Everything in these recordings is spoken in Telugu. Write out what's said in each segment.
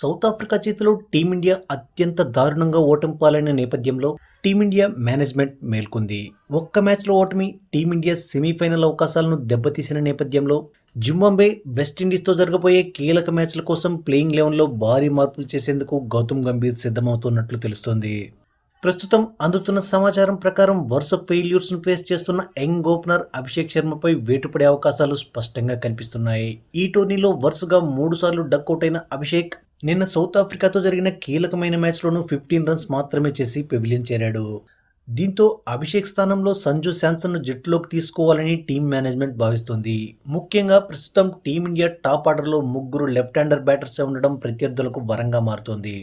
సౌత్ ఆఫ్రికా చేతిలో టీమిండియా అత్యంత దారుణంగా ఓటమి పాలైన నేపథ్యంలో టీమిండియా మేనేజ్మెంట్ మేల్కొంది. ఒక్క మ్యాచ్లో ఓటమి టీమిండియా సెమీఫైనల్ అవకాశాలను దెబ్బతీసిన నేపథ్యంలో జింబాబ్వే, వెస్టిండీస్తో జరగబోయే కీలక మ్యాచ్ల కోసం ప్లేయింగ్ 11లో భారీ మార్పులు చేసేందుకు గౌతమ్ గంభీర్ సిద్ధమవుతున్నట్లు తెలుస్తోంది. ప్రస్తుతం అందుతున్న సమాచారం ప్రకారం వరుస ఫెయిల్యూర్స్ను ఫేస్ చేస్తున్న యంగ్ ఓపెనర్ అభిషేక్ శర్మపై వేటుపడే అవకాశాలు స్పష్టంగా కనిపిస్తున్నాయి. ఈ టోర్నీలో వరుసగా 3 సార్లు డక్అవుట్ అయిన అభిషేక్ నిన్న సౌత్ ఆఫ్రికాతో జరిగిన కీలకమైన మ్యాచ్లోనూ 15 రన్స్ మాత్రమే చేసి పెవిలియన్ చేరాడు. దీంతో అభిషేక్ స్థానంలో సంజు శాంసన్ను జట్టులోకి తీసుకోవాలని టీం మేనేజ్మెంట్ భావిస్తోంది. ముఖ్యంగా ప్రస్తుతం టీమిండియా టాప్ ఆర్డర్లో 3 లెఫ్ట్ హ్యాండర్ బ్యాటర్సే ఉండడం ప్రత్యర్థులకు వరంగా మారుతోంది.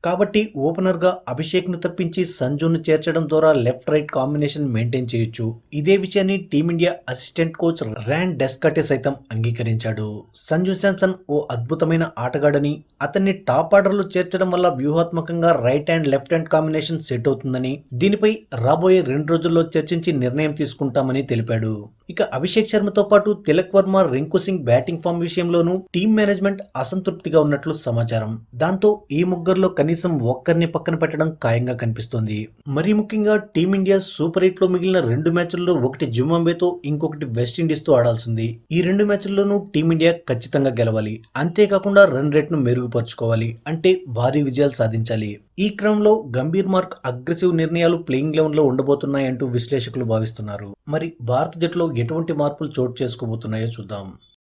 కాబట్టి ఓపెనర్గా అభిషేక్ను తప్పించి సంజును చేర్చడం ద్వారా లెఫ్ట్ రైట్ కాంబినేషన్ మెయింటైన్ చేయొచ్చు. ఇదే విషయాన్ని టీమిండియా అసిస్టెంట్ కోచ్ ర్యాన్ డెస్కాటే సైతం అంగీకరించాడు. సంజు శాంసన్ ఓ అద్భుతమైన ఆటగాడని, అతన్ని టాప్ ఆర్డర్లో చేర్చడం వల్ల వ్యూహాత్మకంగా right hand left hand combination set అవుతుందని, దీనిపై రాబోయే 2 రోజుల్లో చర్చించి నిర్ణయం తీసుకుంటామని తెలిపాడు. ఇక అభిషేక్ శర్మతో పాటు తిలక్ వర్మ, రింకు సింగ్ బ్యాటింగ్ ఫామ్ విషయంలోనూ టీం మేనేజ్మెంట్ అసంతృప్తిగా ఉన్నట్లు సమాచారం. దాంతో ఈ ముగ్గురులో కనీసం ఒక్కరిని పక్కన పెట్టడం ఖాయంగా కనిపిస్తోంది. మరీ ముఖ్యంగా టీమిండియా సూపర్ 8లో మిగిలిన 2 మ్యాచ్ల్లో ఒకటి జింబాబ్వేతో, ఇంకొకటి వెస్టిండీస్తో ఆడాల్సింది. ఈ 2 మ్యాచ్ల్లోనూ టీమిండియా ఖచ్చితంగా గెలవాలి. అంతేకాకుండా రన్ రేట్ను మెరుగుపరుచుకోవాలి. అంటే భారీ విజయాలు సాధించాలి. ఈ క్రమంలో గంభీర్ మార్క్ అగ్రెసివ్ నిర్ణయాలు ప్లేయింగ్ 11లో ఉండబోతున్నాయంటూ విశ్లేషకులు భావిస్తున్నారు. మరి భారత జట్టులో ఎటువంటి మార్పులు చోటు చేసుకోబోతున్నాయో చూద్దాం.